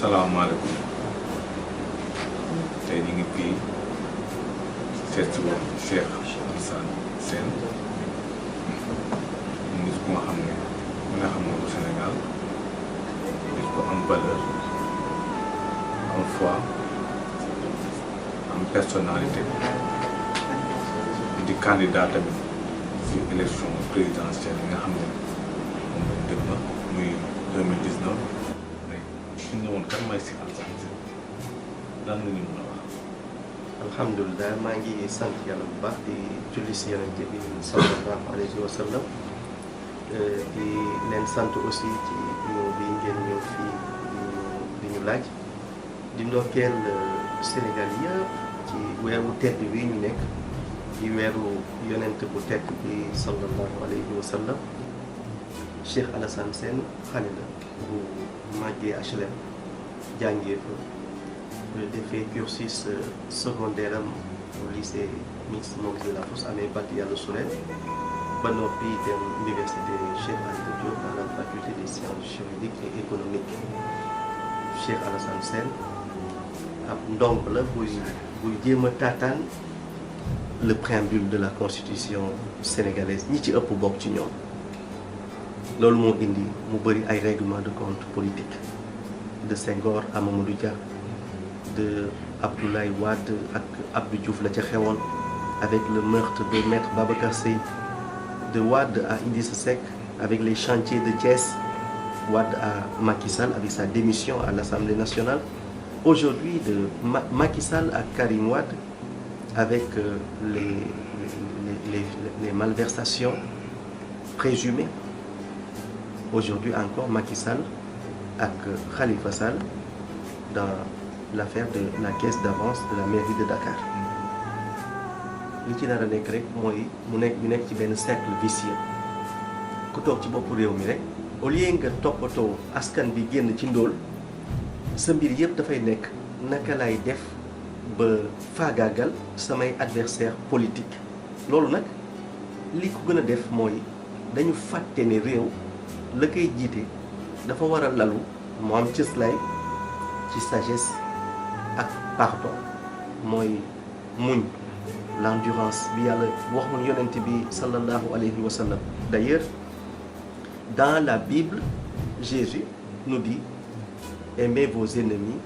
salaamaaleykum tey ñu ngi fii seet si woon Cheikh Alassane Sène nit ku nga xam ne ku nga xam ne bu Sénégal nit ku am valeur am foi am personnalité di candidat tamit si élection présidentielle yi nga xam ne moom lañ dëgg na muy 2019 su ñu ñëwoon kan mooy Cheikh Alassane Sène lan nga ñu mën a wax. alhamdulilah maa ngi sant yàlla bu baax di julli si yonent bi sallallahu alayhi wa sallam di leen sant aussi ci ñëw bi ngeen ñëw fii di ñu laaj di ndokkeel Sénégal yëpp ci weeru tedd wi ñu nekk di weeru yonent bu tedd bi sallallahu alayhi wa sallam. Cheikh Alassane Sène xale la bu màggee HLM jàngee fa defee cursus secondaire am au lycée mixte Maurice Delafosse amee bac yàlla suren ba noppi dem université Cheikh Anta Diop à la faculté des sciences juridiques et économiques. Cheikh Alassane Sène ab ndongo la buy jéem a taataan le préambule de la constitution sénégalaise ñi ci ëpp bokk ci ñoom. loolu moo indi mu bëri ay règlement de compte politique de Senghor à Mamadou Dia de Abdoulaye Wade ak Abdou Diouf la ca xewoon avec le meurtre de maître Babacar Seye, de Wade à Idrissa Seck avec les chantiers de Thiès, Wade à Macky Sall avec sa démission à l'Assemblée nationale, aujourd'hui de Macky Sall à Karim Wade avec les malversations présumées. Aujourd'hui encore Macky Sall ak Khalifa Sall dans l'affaire de la caisse d'avance de la mairie de Dakar. li ci nar a nekk rek mooy ñu nekk ci benn cercle vicieux ku toog ci boppu réew mi rek au lieu nga toppatoo askan bi génn ci ndóol sa mbir yëpp dafay nekk naka lay def ba faagaagal samay adversaire politique. loolu nag li ko gën a def mooy dañu fàtte ne réew la koy jiite dafa war a lalu mu am cëslaay ci sagesse ak pardon mooy muñ l'endurance bi yàlla waxoon yonent bi sallallahu alayhi wa sallam. D'ailleurs dans la Bible Jésus nous dit aimez vos ennemis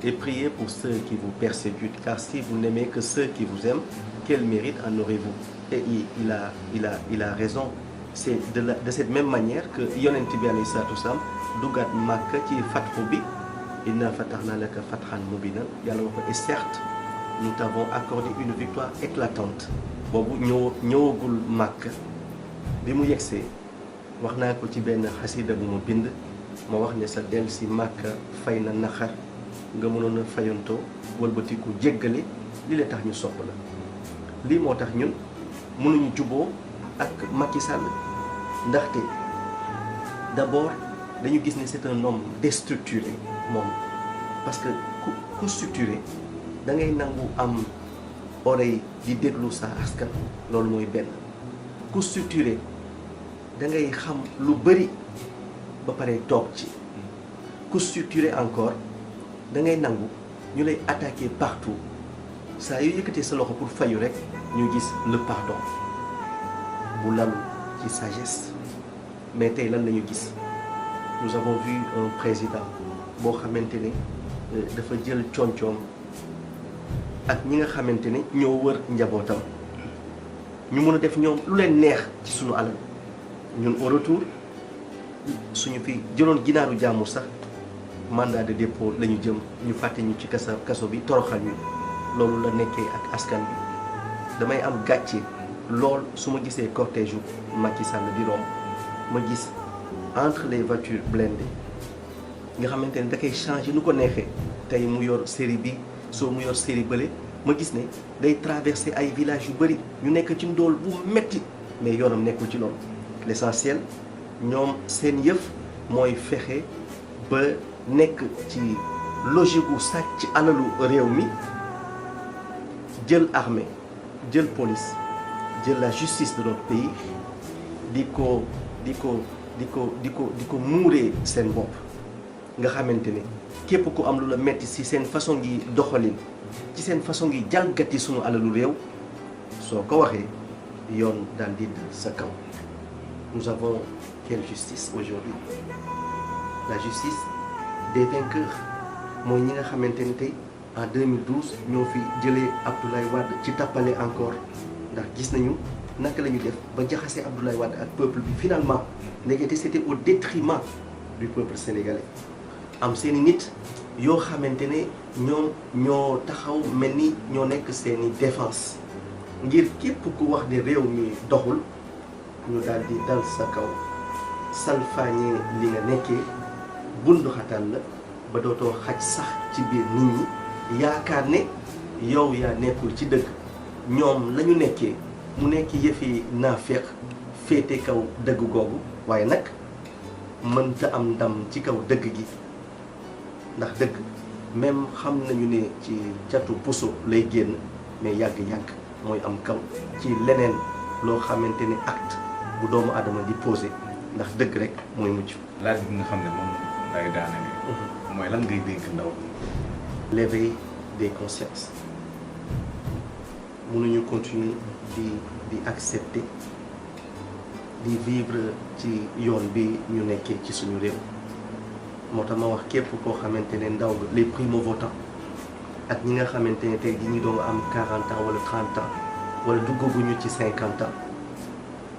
et priez pour ceux qui vous persécutent, car si vous n'aimez que ceux qui vous aiment, quel mérite en aurez-vous? Et il a raison. C'est de cette même manière que yonent bi alayhi salaatu wasalaam dugaat Makka ci fathu bi inna fatahna laka fathan mubinan yàlla wax ko et certes nous t'avons accordé une victoire éclatante. boobu ñëwagul Makka bi mu yegsee wax naa ko ci benn xasida bu ma bind ma wax ne sa del si Makka fay na naxar nga mënoon a fayantoo wëlbatiku jéggale li la tax ñu sopp la. lii moo tax ñun mënuñu juboo ak Macky Sall ndaxte d'abord dañu gis ne c'est un homme déstructuré moom parce que ku structuré da ngay nangu am oreille di déglu sa askan loolu mooy benn. ku structuré da ngay xam lu bëri ba pare toog ci. ku structuré encore da ngay nangu ñu lay attaquer partout saa yu yëkkatee sa loxo pour fayu rek ñu gis le pardon bu lalu ci sagesse. mais tey lan la ñu gis nous avons vu un président boo xamante ne dafa jël coom-coom ak ñi nga xamante ne ñoo wër njabootam ñu mën a def ñoom lu leen neex ci suñu alal. ñun au retour suñu fi jëloon ginaaru jàmbur sax mandat de dépôt la ñu jëm ñu fàtte ñu ci kaso bi toroxal ñu. loolu la nekkee ak askan bi damay am gàcce lool su ma gisee cortège Macky Sall di romb ma gis entre les voitures blindées nga xamante ne da koy changer nu ko neexee tey mu yor série bi soo mu yor série bële ma gis ne day traverser ay villages yu bëri ñu nekk ci ndóol bu metti mais yoonam nekkul ci loolu. L'essentiel ñoom seen yëf mooy fexe ba nekk ci logique gu sàcc alalu réew mi jël armée jël police jël la justice de notre pays di ko muuree seen bopp nga xamante ne képp ku am lu la metti ci seen façon gi doxalin ci seen façon gi jalgati sunu alalu réew soo ko waxee yoon daal di dal sa kaw. Nous avons quelle justice aujourd'hui? La justice des vainqueurs mooy ñi nga xamante ne tey en 2012 ñoo fi jëlee Abdoulaye Wade ci tappale encore ndax gis nañu naka la ñu def ba jaxase Abdoulaye Wade ak peuple bi finalement ndekete c'était au détriment du peuple sénégalais. am seeni nit yoo xamante ne ñoom ñoo taxaw mel ni ñoo nekk seeni défense ngir képp ku wax ne réew mi doxul ñu daal di dal sa kaw salfaañee li nga nekkee bundu xatal la ba dootoo xaj sax ci biir nit ñi yaakaar ne yow yaa nekkul ci dëgg ñoom la ñu nekkee mu nekk yëfi naafeq féete kaw dëgg googu waaye nag mënta am ndam ci kaw dëgg gi ndax dëgg même xam nañu ne ci catu puso lay génn mais yàgg-yàgg mooy am kaw ci leneen loo xamante ne acte bu doomu aadama di posé ndax dëgg rek mooy mujj. laaj bi nga xam ne moom lay daanaka. mooy lan ngay dénk ndaw. l'éveil des consciences mënuñu continuer di accepter di vivre ci yoon bi ñu nekkee ci suñu réew moo tax ma wax képp koo xamante ne ndaw les primo-votants ak ñi nga xamante ne tey jii ñu doon am 40 ans wala 30 ans wala duggaguñu ci 50 ans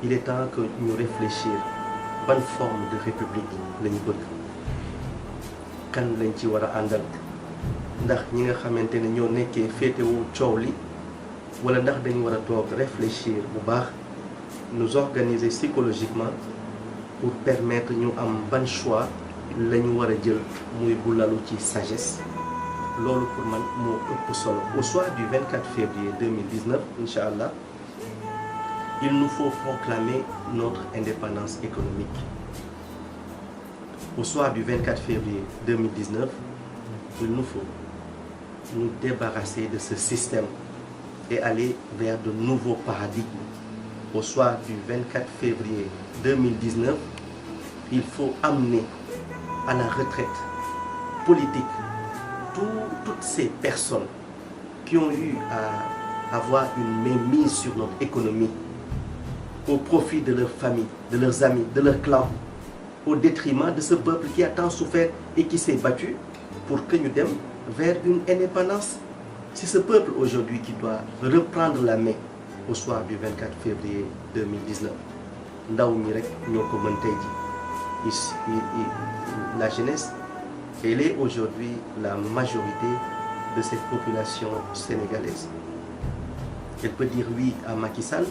il est temps que ñu réfléchir ban forme de république la ñu bëgg kan lañ ci war a àndal ndax ñi nga xamante ne ñoo nekkee féetewu coow li wala ndax dañu war a toog réfléchir bu baax nous organiser psychologiquement pour permettre ñu am ban choix la ñu war a jël muy bu lalu ci sagesse loolu pour man moo ëpp solo. Au soir du 24 février 2019 incha allah il nous faut proclamer notre indépendance économique. Au soir du 24 février 2019 il nous faut nous débarrasser de ce système et aller vers de nouveaux paradigmes. Au soir du 24 février 2019 il faut amener à la retraite politique toutes ces personnes qui ont eu à avoir une mainmise sur notre économie au profit de leur famille, de leurs amis, de leur clan, au détriment de ce peuple qui a tant souffert et qui s'est battu pour que nous dem vers une indépendance. C'est ce peuple aujourd'hui qui doit reprendre la main au soir du 24 février 2019. ndaw ñi rek ñoo ko mën tey ji la jeunesse elle est aujourd'hui la majorité de cette population sénégalaise. Elle peut dire oui à Macky Sall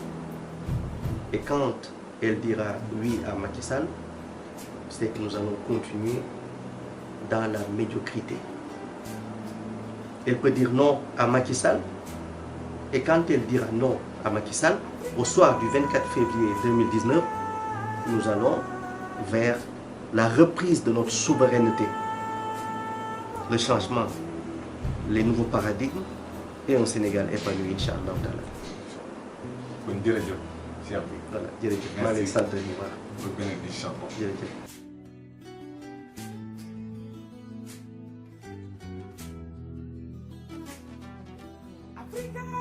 et quand elle dira oui à Macky Sall c'est que nous allons continuer dans la médiocrité. Elle peut dire non à Macky Sall et quand elle dira non à Macky Sall au soir du 24 février 2019 nous allons vers la reprise de notre souveraineté, le changement, les nouveaux paradigmes et un Sénégal épanoui inchallah taala. kon jërëjëf Cheikh bi. Voilà jërëjëf maa ngi lay sant bu baax. ba beneen inchallah. Jërëjëf. Africa.